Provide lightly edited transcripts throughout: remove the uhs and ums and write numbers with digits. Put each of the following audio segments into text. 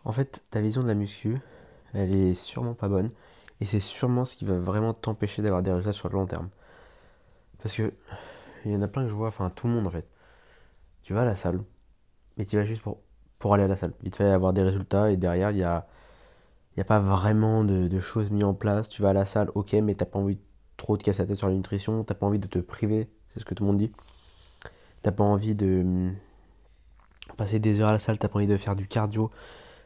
En fait, ta vision de la muscu, elle est sûrement pas bonne. Et c'est sûrement ce qui va vraiment t'empêcher d'avoir des résultats sur le long terme. Parce que il y en a plein que je vois, enfin tout le monde en fait. Tu vas à la salle, mais tu vas juste pour aller à la salle. Il te fait avoir des résultats et derrière, il y a pas vraiment de choses mises en place. Tu vas à la salle, ok, mais t'as pas envie trop de casser la tête sur la nutrition, t'as pas envie de te priver, c'est ce que tout le monde dit. T'as pas envie de passer des heures à la salle, t'as pas envie de faire du cardio,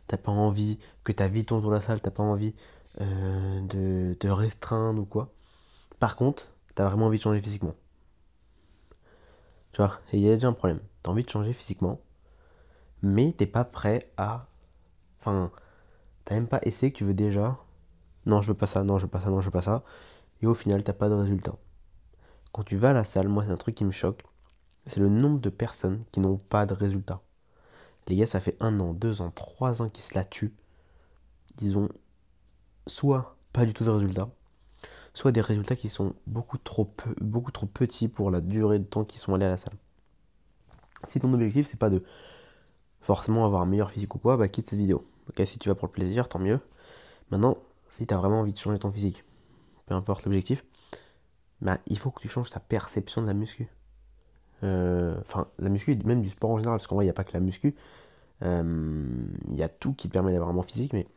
t'as pas envie que ta vie tourne autour de la salle, t'as pas envie de restreindre ou quoi. Par contre, t'as vraiment envie de changer physiquement. Tu vois, et il y a déjà un problème. T'as envie de changer physiquement, mais t'es pas prêt à. Enfin, t'as même pas essayé que tu veux déjà. Non, je veux pas ça, non, je veux pas ça, non, je veux pas ça. Et au final, t'as pas de résultat. Quand tu vas à la salle, moi, c'est un truc qui me choque. C'est le nombre de personnes qui n'ont pas de résultat. Les gars, ça fait 1 an, 2 ans, 3 ans qu'ils se la tuent. Ils ont soit pas du tout de résultats, soit des résultats qui sont beaucoup trop petits pour la durée de temps qu'ils sont allés à la salle. Si ton objectif, c'est pas de forcément avoir un meilleur physique ou quoi, bah quitte cette vidéo. Ok, si tu vas pour le plaisir, tant mieux. Maintenant, si tu as vraiment envie de changer ton physique, peu importe l'objectif, bah, il faut que tu changes ta perception de la muscu. Enfin, la muscu, même du sport en général, parce qu'en vrai, il n'y a pas que la muscu. Il y a tout qui te permet d'avoir un bon physique, mais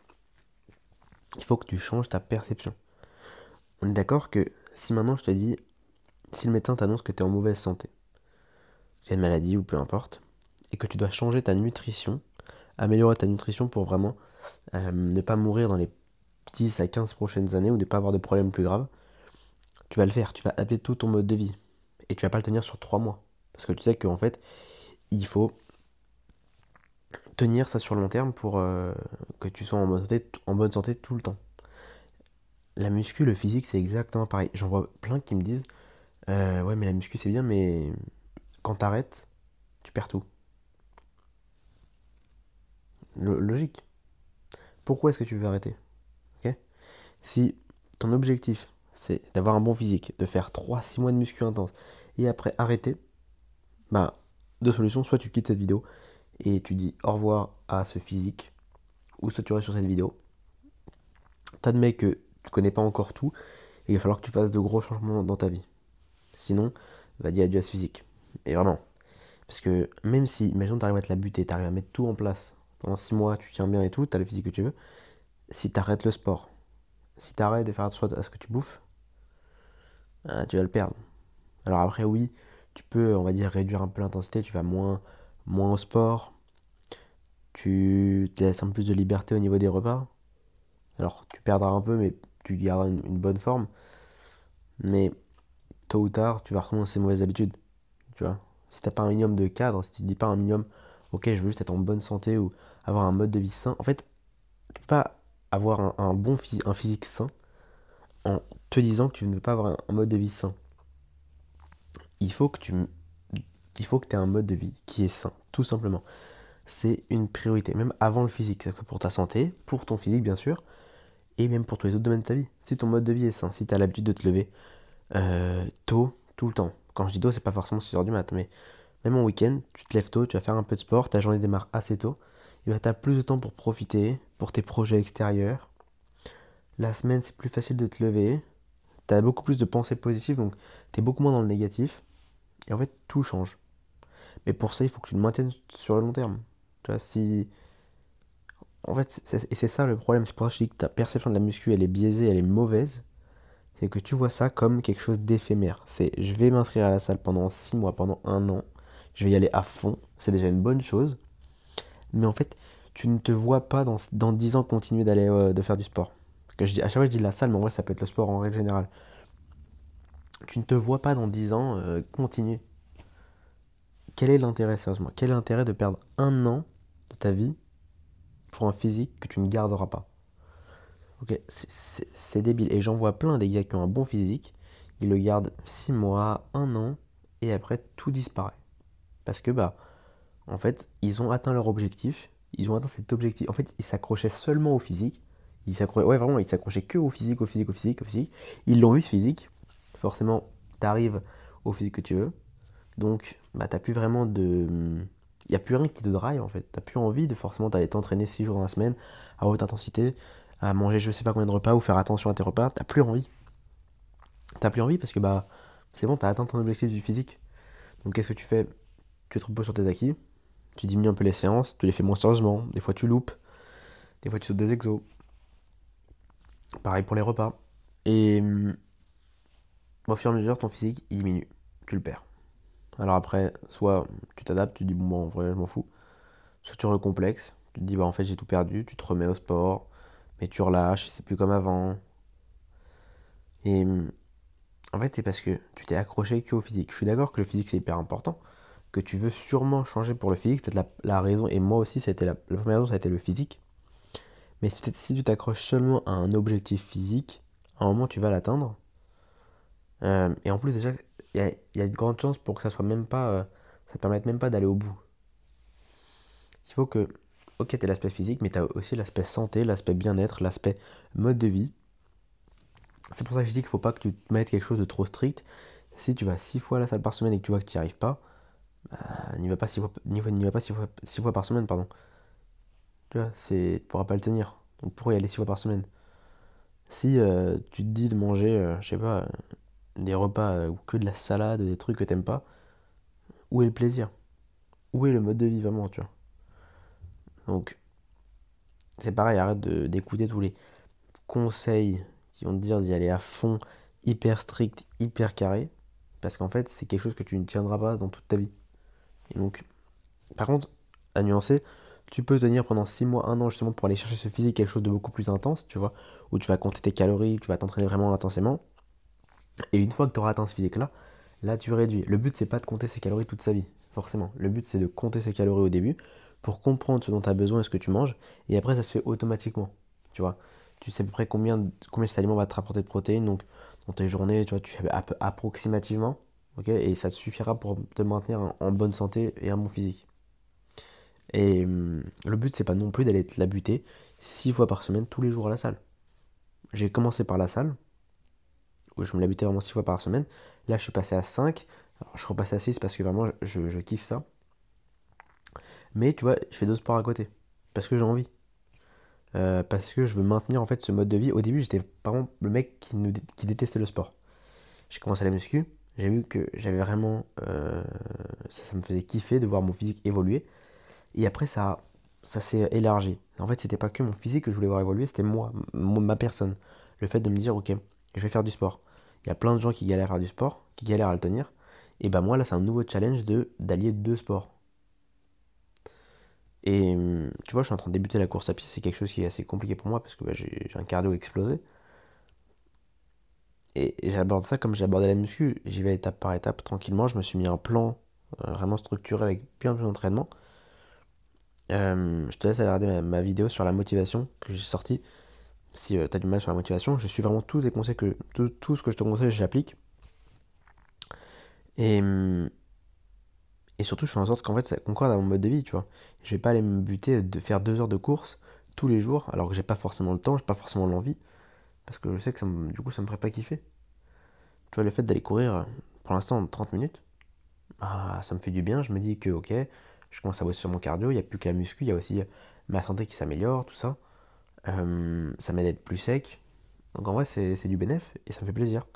il faut que tu changes ta perception. On est d'accord que si maintenant je te dis, si le médecin t'annonce que tu es en mauvaise santé, qu'il y a une maladie ou peu importe, et que tu dois changer ta nutrition, améliorer ta nutrition pour vraiment ne pas mourir dans les 10 à 15 prochaines années ou ne pas avoir de problèmes plus graves, tu vas le faire, tu vas adapter tout ton mode de vie. Et tu vas pas le tenir sur 3 mois. Parce que tu sais qu'en fait, il faut tenir ça sur le long terme pour que tu sois en bonne santé tout le temps. La muscu, le physique, c'est exactement pareil. J'en vois plein qui me disent ouais, mais la muscu, c'est bien, mais quand t'arrêtes, tu perds tout. Logique. Pourquoi est-ce que tu veux arrêter? Ok. Si ton objectif, c'est d'avoir un bon physique, de faire 3 6 mois de muscu intense, et après arrêter, bah, deux solutions. Soit tu quittes cette vidéo et tu dis au revoir à ce physique, ou soit tu restes sur cette vidéo. T'admets que tu connais pas encore tout, et il va falloir que tu fasses de gros changements dans ta vie. Sinon, va dire adieu à ce physique. Et vraiment. Parce que même si, imagine, tu arrives à te la buter, tu arrives à mettre tout en place, pendant 6 mois, tu tiens bien et tout, tu as le physique que tu veux, si tu arrêtes le sport, si tu arrêtes de faire attention à ce que tu bouffes, tu vas le perdre. Alors après, oui, tu peux, on va dire, réduire un peu l'intensité, tu vas moins au sport, tu te laisses un peu plus de liberté au niveau des repas. Alors, tu perdras un peu, mais tu garderas une bonne forme. Mais tôt ou tard, tu vas recommencer ces mauvaises habitudes. Tu vois. Si t'as pas un minimum de cadre, si tu te dis pas un minimum, ok, je veux juste être en bonne santé ou avoir un mode de vie sain. En fait, tu peux pas avoir un physique sain en te disant que tu ne veux pas avoir un mode de vie sain. Il faut que il faut que tu aies un mode de vie qui est sain, tout simplement. C'est une priorité, même avant le physique. C'est-à-dire que pour ta santé, pour ton physique, bien sûr, et même pour tous les autres domaines de ta vie. Si ton mode de vie est sain, si tu as l'habitude de te lever tôt, tout le temps. Quand je dis tôt, c'est pas forcément 6 heures du mat, mais même en week-end, tu te lèves tôt, tu vas faire un peu de sport, ta journée démarre assez tôt, et bah, tu as plus de temps pour profiter, pour tes projets extérieurs. La semaine, c'est plus facile de te lever, tu as beaucoup plus de pensées positives, donc tu es beaucoup moins dans le négatif, et en fait, tout change. Mais pour ça, il faut que tu le maintiennes sur le long terme. Tu vois, si. En fait, et c'est ça le problème, c'est pour ça que je dis que ta perception de la muscu, elle est biaisée, elle est mauvaise, c'est que tu vois ça comme quelque chose d'éphémère. C'est je vais m'inscrire à la salle pendant 6 mois, pendant 1 an, je vais y aller à fond, c'est déjà une bonne chose. Mais en fait, tu ne te vois pas dans 10 ans continuer d'aller de faire du sport. Que je dis, à chaque fois, je dis la salle, mais en vrai, ça peut être le sport en règle générale. Tu ne te vois pas dans 10 ans continuer. Quel est l'intérêt, sérieusement? Quel est l'intérêt de perdre 1 an de ta vie pour un physique que tu ne garderas pas? Ok, c'est débile. Et j'en vois plein des gars qui ont un bon physique, ils le gardent 6 mois, 1 an, et après tout disparaît. Parce que, bah, en fait, ils ont atteint leur objectif, ils ont atteint cet objectif. En fait, ils s'accrochaient seulement au physique. Ouais, vraiment, ils s'accrochaient que au physique, au physique, au physique, au physique. Ils l'ont eu ce physique. Forcément, t'arrives au physique que tu veux. Donc, bah, t'as plus vraiment Il n'y a plus rien qui te drive en fait. Tu n'as plus envie de forcément d'aller t'entraîner 6 jours dans la semaine à haute intensité, à manger je sais pas combien de repas ou faire attention à tes repas. T'as plus envie. T'as plus envie parce que bah c'est bon, t'as atteint ton objectif du physique. Donc qu'est-ce que tu fais? Tu te reposes sur tes acquis, tu diminues un peu les séances, tu les fais moins sérieusement, des fois tu loupes, des fois tu sautes des exos. Pareil pour les repas. Et au fur et à mesure, ton physique il diminue, tu le perds. Alors après, soit tu t'adaptes, tu te dis bon, en vrai, je m'en fous. Soit tu recomplexes, tu te dis bah en fait j'ai tout perdu, tu te remets au sport, mais tu relâches, c'est plus comme avant. Et en fait, c'est parce que tu t'es accroché qu'au physique. Je suis d'accord que le physique c'est hyper important, que tu veux sûrement changer pour le physique, peut-être la raison, et moi aussi, ça a été la première raison, ça a été le physique. Mais peut-être si tu t'accroches seulement à un objectif physique, à un moment tu vas l'atteindre. Et en plus, déjà, il y a de grandes chances pour que ça soit même pas, ça te permette même pas d'aller au bout. Il faut que, ok, t'as l'aspect physique, mais t'as aussi l'aspect santé, l'aspect bien-être, l'aspect mode de vie. C'est pour ça que je dis qu'il faut pas que tu te mettes quelque chose de trop strict. Si tu vas 6 fois à la salle par semaine et que tu vois que tu n'y arrives pas, n'y va pas 6 fois, n'y va pas 6 fois par semaine, pardon. Tu vois, tu pourras pas le tenir. Donc pourquoi y aller 6 fois par semaine? Si tu te dis de manger, je sais pas, des repas ou que de la salade, des trucs que t'aimes pas, où est le plaisir? Où est le mode de vie vraiment, tu vois? Donc c'est pareil, arrête d'écouter tous les conseils qui vont te dire d'y aller à fond, hyper strict, hyper carré, parce qu'en fait c'est quelque chose que tu ne tiendras pas dans toute ta vie. Et donc, par contre, à nuancer, tu peux tenir pendant 6 mois, 1 an justement pour aller chercher ce physique, quelque chose de beaucoup plus intense, tu vois, où tu vas compter tes calories, tu vas t'entraîner vraiment intensément. Et une fois que tu auras atteint ce physique-là, là tu réduis. Le but c'est pas de compter ses calories toute sa vie, forcément. Le but c'est de compter ses calories au début pour comprendre ce dont tu as besoin et ce que tu manges. Et après ça se fait automatiquement. Tu vois, tu sais à peu près combien cet aliment va te rapporter de protéines. Donc dans tes journées, tu vois, tu fais approximativement. Ok, et ça te suffira pour te maintenir en bonne santé et un bon physique. Et le but c'est pas non plus d'aller te la buter 6 fois par semaine tous les jours à la salle. J'ai commencé par la salle, où je me l'habitais vraiment 6 fois par semaine. Là, je suis passé à 5. Alors, je suis repassé à 6 parce que vraiment, je kiffe ça. Mais tu vois, je fais d'autres sports à côté. Parce que j'ai envie. Parce que je veux maintenir en fait ce mode de vie. Au début, j'étais vraiment le mec qui détestait le sport. J'ai commencé à la muscu. J'ai vu que j'avais vraiment. Ça me faisait kiffer de voir mon physique évoluer. Et après, ça s'est élargi. En fait, c'était pas que mon physique que je voulais voir évoluer, c'était moi, ma personne. Le fait de me dire, ok, je vais faire du sport. Il y a plein de gens qui galèrent à faire du sport, qui galèrent à le tenir. Et bah moi, là, c'est un nouveau challenge d'allier deux sports. Et tu vois, je suis en train de débuter la course à pied, c'est quelque chose qui est assez compliqué pour moi parce que bah, j'ai un cardio explosé. Et j'aborde ça comme j'ai abordé la muscu. J'y vais étape par étape, tranquillement. Je me suis mis un plan vraiment structuré avec bien plus d'entraînement. Je te laisse aller regarder ma vidéo sur la motivation que j'ai sortie. Si tu as du mal sur la motivation, je suis vraiment tous les conseils tout ce que je te conseille, j'applique. Et, et surtout, je fais en sorte qu'en fait, ça concorde à mon mode de vie, tu vois. Je vais pas aller me buter de faire 2 heures de course tous les jours, alors que j'ai pas forcément le temps, j'ai pas forcément l'envie, parce que je sais que du coup, ça me ferait pas kiffer. Tu vois, le fait d'aller courir, pour l'instant, 30 minutes, ah, ça me fait du bien. Je me dis que, ok, je commence à bosser sur mon cardio, il n'y a plus que la muscu, il y a aussi ma santé qui s'améliore, tout ça. Ça m'aide à être plus sec. Donc en vrai, c'est du bénéf et ça me fait plaisir.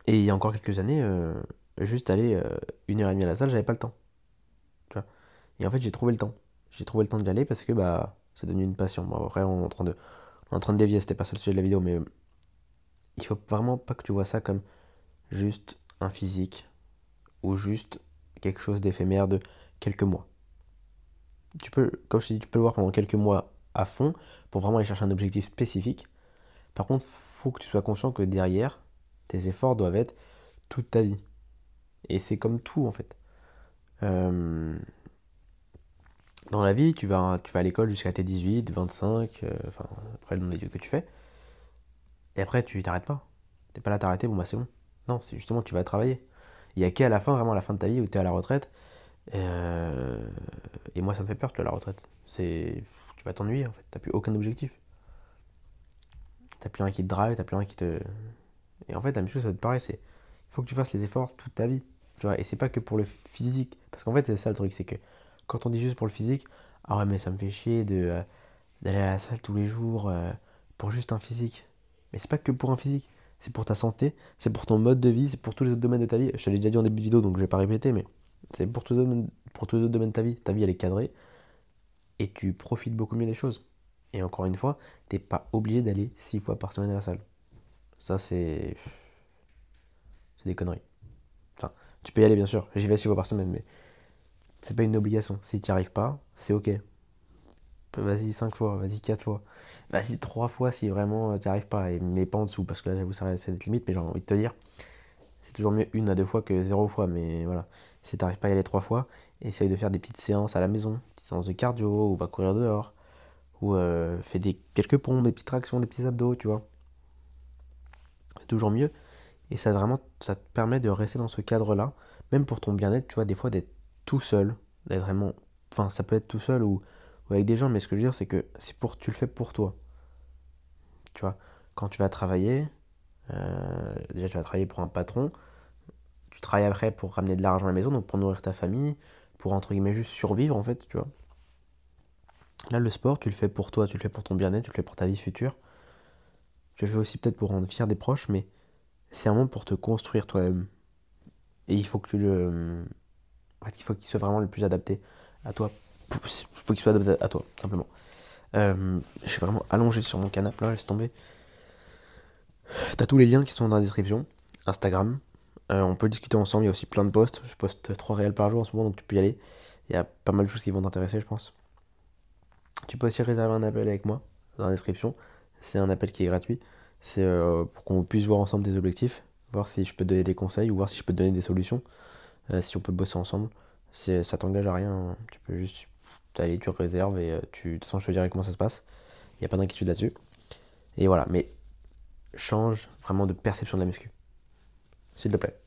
Et il y a encore quelques années, juste aller 1 heure et demie à la salle, j'avais pas le temps. Tu vois. Et en fait, j'ai trouvé le temps. J'ai trouvé le temps d'y aller parce que bah, c'est devenu une passion. Bon, après, on est en train de dévier, c'était pas ça le sujet de la vidéo, mais il faut vraiment pas que tu vois ça comme juste un physique ou juste quelque chose d'éphémère de quelques mois. Tu peux, comme je t'ai dit, tu peux le voir pendant quelques mois à fond pour vraiment aller chercher un objectif spécifique. Par contre, faut que tu sois conscient que derrière, tes efforts doivent être toute ta vie. Et c'est comme tout en fait. Euh, Dans la vie, tu vas à l'école jusqu'à tes 18, 25, enfin, après le nombre d'études que tu fais. Et après, tu t'arrêtes pas. T'es pas là à t'arrêter, bon bah c'est bon. Non, c'est justement, tu vas travailler. Il y a qu'à la fin, vraiment à la fin de ta vie, où tu es à la retraite. euh, Et moi, ça me fait peur, tu es à la retraite. Tu vas t'ennuyer en fait. T'as plus aucun objectif. T'as plus rien qui te drive, t'as plus rien qui te. Et en fait, la même chose, ça va être pareil. Il faut que tu fasses les efforts toute ta vie. Tu vois, et c'est pas que pour le physique. Parce qu'en fait, c'est ça le truc, c'est que quand on dit juste pour le physique, ah ouais, mais ça me fait chier d'aller à la salle tous les jours pour juste un physique. Mais c'est pas que pour un physique. C'est pour ta santé, c'est pour ton mode de vie, c'est pour tous les autres domaines de ta vie. Je te l'ai déjà dit en début de vidéo, donc je vais pas répéter, mais c'est pour tous les autres domaines de ta vie. Ta vie, elle est cadrée et tu profites beaucoup mieux des choses. Et encore une fois, t'es pas obligé d'aller 6 fois par semaine à la salle. Ça, c'est des conneries. Enfin, tu peux y aller, bien sûr. J'y vais 6 fois par semaine, mais c'est pas une obligation. Si tu n'y arrives pas, c'est ok. Vas-y 5 fois, vas-y 4 fois. Vas-y 3 fois si vraiment tu n'y arrives pas. Mais pas en dessous, parce que là, j'avoue, ça reste cette limite. Mais j'ai envie de te dire, c'est toujours mieux 1 à 2 fois que 0 fois. Mais voilà, si tu n'arrives pas à y aller 3 fois, essaye de faire des petites séances à la maison. Petites séances de cardio, ou va courir dehors. Ou fais quelques pompes, des petites tractions, des petits abdos, tu vois. C'est toujours mieux. Et ça, vraiment, ça te permet de rester dans ce cadre-là. Même pour ton bien-être, tu vois, des fois d'être tout seul. D'être vraiment. Enfin, ça peut être tout seul ou avec des gens, mais ce que je veux dire, c'est que tu le fais pour toi. Tu vois, quand tu vas travailler, déjà tu vas travailler pour un patron, tu travailles après pour ramener de l'argent à la maison, donc pour nourrir ta famille, pour entre guillemets juste survivre en fait, tu vois. Là, le sport, tu le fais pour toi, tu le fais pour ton bien-être, tu le fais pour ta vie future. Tu le fais aussi peut-être pour rendre fier des proches, mais c'est un moment pour te construire toi-même. Et il faut que tu le. En fait, il faut qu'il soit vraiment le plus adapté à toi. Il faut qu'il soit adapté à toi, simplement. Je suis vraiment allongé sur mon canapé là, laisse tomber. T'as tous les liens qui sont dans la description. Instagram. On peut discuter ensemble. Il y a aussi plein de posts. Je poste 3 réels par jour en ce moment, donc tu peux y aller. Il y a pas mal de choses qui vont t'intéresser, je pense. Tu peux aussi réserver un appel avec moi dans la description. C'est un appel qui est gratuit. C'est pour qu'on puisse voir ensemble des objectifs, voir si je peux te donner des conseils ou voir si je peux te donner des solutions, si on peut bosser ensemble. Ça t'engage à rien, hein. Tu peux juste aller, tu réserves et de toute façon je te dirai comment ça se passe. Il n'y a pas d'inquiétude là-dessus. Et voilà, mais change vraiment de perception de la muscu, s'il te plaît.